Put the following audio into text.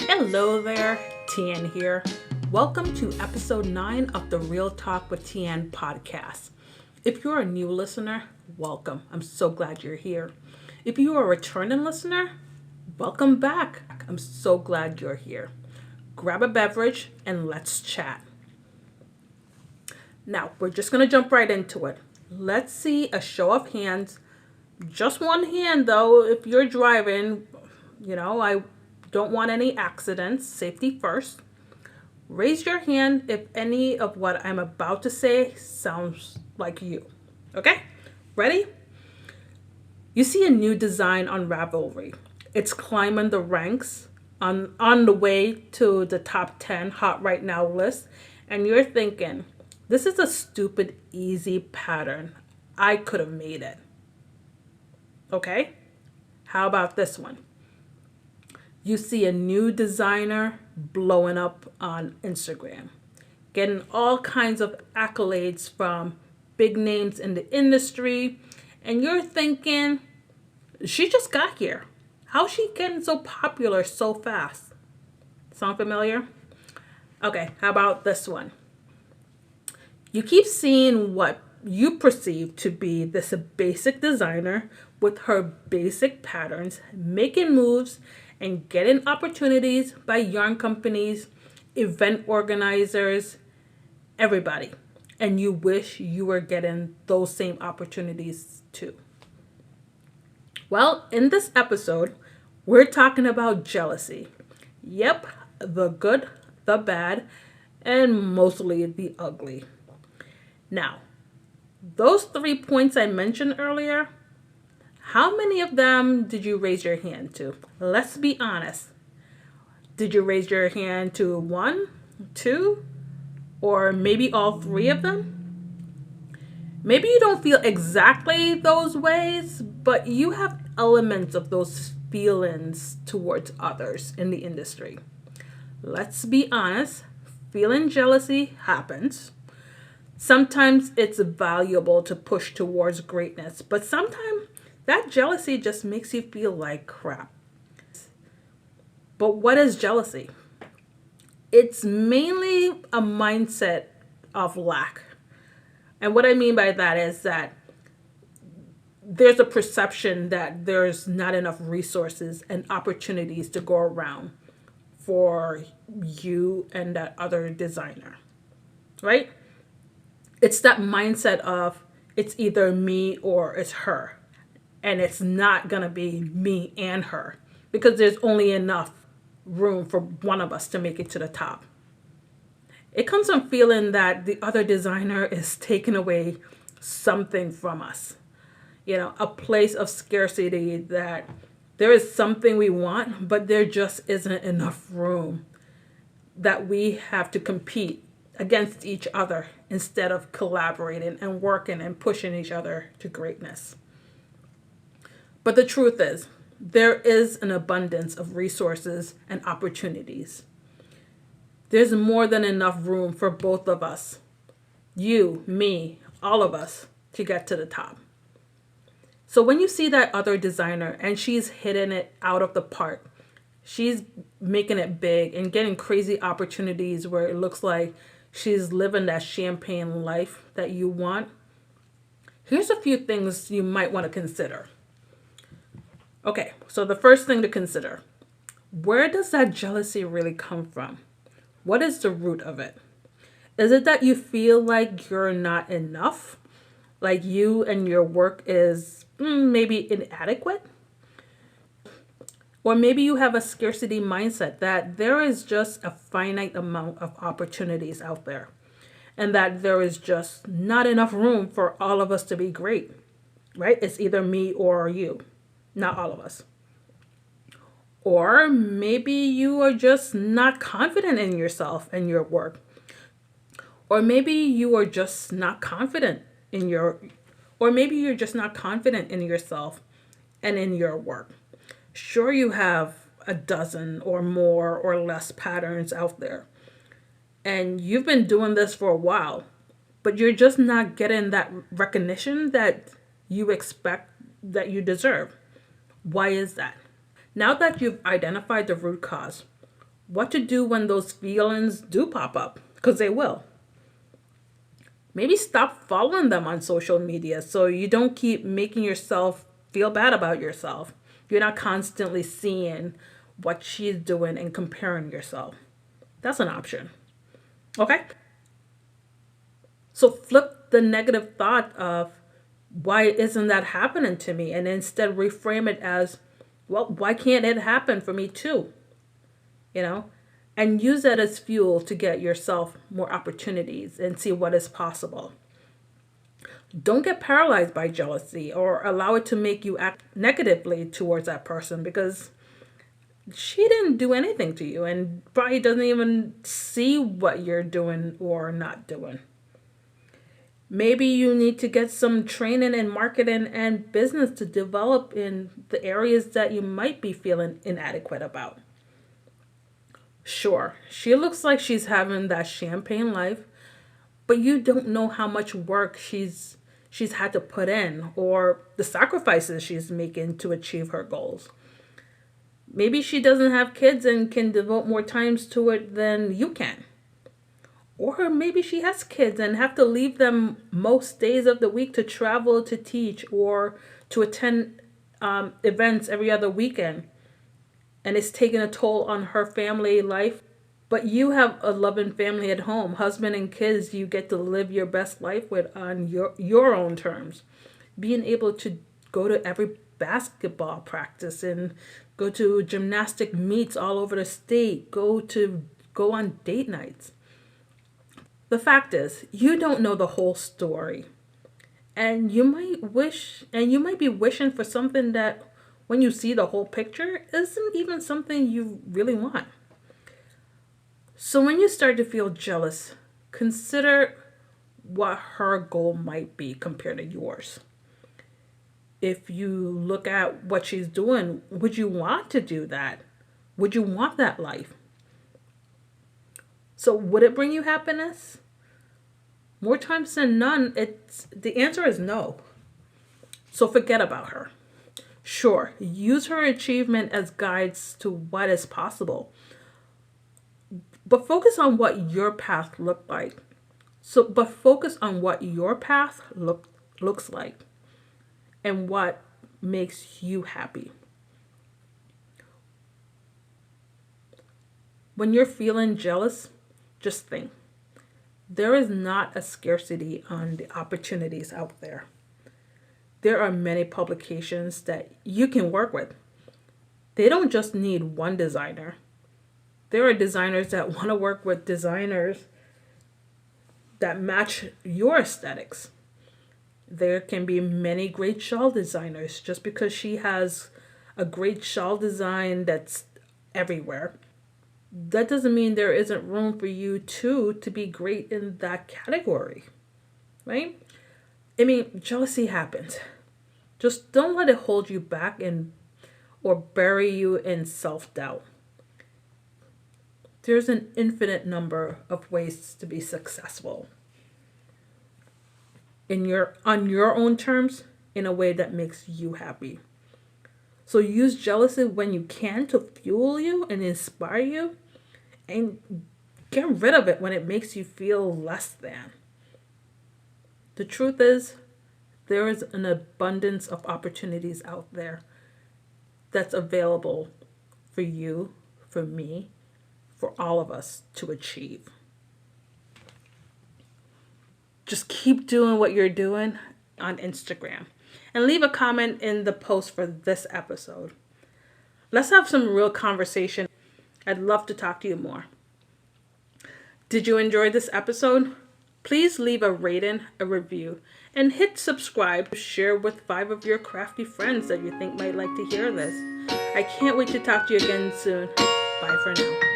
Hello there, Tian here. Welcome to episode 9 of the Real Talk with Tian podcast. If you're a new listener, welcome. I'm so glad you're here. If you are a returning listener, welcome back. I'm so glad you're here. Grab a beverage and let's chat. Now, we're just going to jump right into it. Let's see a show of hands. Just one hand, though, if you're driving. I don't want any accidents. Safety first. Raise your hand if any of what I'm about to say sounds like you. Okay? Ready? You see a new design on Ravelry. It's climbing the ranks on the way to the top 10 hot right now list. And you're thinking, this is a stupid, easy pattern. I could have made it. Okay? How about this one? You see a new designer blowing up on Instagram, getting all kinds of accolades from big names in the industry, and you're thinking, she just got here. How's she getting so popular so fast? Sound familiar? Okay, how about this one? You keep seeing what you perceive to be this basic designer with her basic patterns, making moves and getting opportunities by yarn companies, event organizers, everybody. And you wish you were getting those same opportunities too. Well, in this episode, we're talking about jealousy. Yep, the good, the bad, and mostly the ugly. Now, those 3 points I mentioned earlier, how many of them did you raise your hand to? Let's be honest. Did you raise your hand to 1, 2, or maybe all 3 of them? Maybe you don't feel exactly those ways, but you have elements of those feelings towards others in the industry. Let's be honest, feeling jealousy happens. Sometimes it's valuable to push towards greatness, but sometimes that jealousy just makes you feel like crap. But what is jealousy? It's mainly a mindset of lack. And what I mean by that is that there's a perception that there's not enough resources and opportunities to go around for you and that other designer, right? It's that mindset of it's either me or it's her. And it's not going to be me and her because there's only enough room for one of us to make it to the top. It comes from feeling that the other designer is taking away something from us. A place of scarcity that there is something we want, but there just isn't enough room, that we have to compete against each other instead of collaborating and working and pushing each other to greatness. But the truth is, there is an abundance of resources and opportunities. There's more than enough room for both of us, you, me, all of us, to get to the top. So when you see that other designer and she's hitting it out of the park, she's making it big and getting crazy opportunities where it looks like she's living that champagne life that you want, here's a few things you might want to consider. Okay, so the first thing to consider, where does that jealousy really come from? What is the root of it? Is it that you feel like you're not enough? Like you and your work is maybe inadequate? Or maybe you have a scarcity mindset that there is just a finite amount of opportunities out there and that there is just not enough room for all of us to be great, right? It's either me or you. Not all of us. Or maybe you are just not confident in yourself and your work. Or maybe you are just not confident in yourself and in your work. Sure, you have a dozen or more or less patterns out there. And you've been doing this for a while, but you're just not getting that recognition that you expect that you deserve. Why is that? Now that you've identified the root cause, what to do when those feelings do pop up, because they will. Maybe stop following them on social media so you don't keep making yourself feel bad about yourself. You're not constantly seeing what she's doing and comparing yourself. That's an option. Okay? So flip the negative thought of, why isn't that happening to me? And instead reframe it as, well, why can't it happen for me too? You know? And use that as fuel to get yourself more opportunities and see what is possible. Don't get paralyzed by jealousy or allow it to make you act negatively towards that person, because she didn't do anything to you and probably doesn't even see what you're doing or not doing. Maybe you need to get some training in marketing and business to develop in the areas that you might be feeling inadequate about. Sure, she looks like she's having that champagne life, but you don't know how much work she's had to put in or the sacrifices she's making to achieve her goals. Maybe she doesn't have kids and can devote more times to it than you can. Or maybe she has kids and have to leave them most days of the week to travel to teach or to attend events every other weekend. And it's taking a toll on her family life. But you have a loving family at home, husband and kids you get to live your best life with on your own terms. Being able to go to every basketball practice and go to gymnastic meets all over the state, go on date nights. The fact is, you don't know the whole story. And you might be wishing for something that when you see the whole picture isn't even something you really want. So when you start to feel jealous, consider what her goal might be compared to yours. If you look at what she's doing, would you want to do that? Would you want that life? So would it bring you happiness? More times than none, the answer is no. So forget about her. Sure, use her achievement as guides to what is possible. But focus on what your path looked like. But focus on what your path looks like and what makes you happy. When you're feeling jealous, just think. There is not a scarcity on the opportunities out there. There are many publications that you can work with. They don't just need one designer. There are designers that want to work with designers that match your aesthetics. There can be many great shawl designers. Just because she has a great shawl design that's everywhere, that doesn't mean there isn't room for you too to be great in that category, right? I mean, jealousy happens. Just don't let it hold you back or bury you in self-doubt. There's an infinite number of ways to be successful on your own terms, in a way that makes you happy. So use jealousy when you can to fuel you and inspire you, and get rid of it when it makes you feel less than. The truth is, there is an abundance of opportunities out there that's available for you, for me, for all of us to achieve. Just keep doing what you're doing on Instagram and leave a comment in the post for this episode. Let's have some real conversation. I'd love to talk to you more. Did you enjoy this episode? Please leave a rating, a review, and hit subscribe. Share with 5 of your crafty friends that you think might like to hear this. I can't wait to talk to you again soon. Bye for now.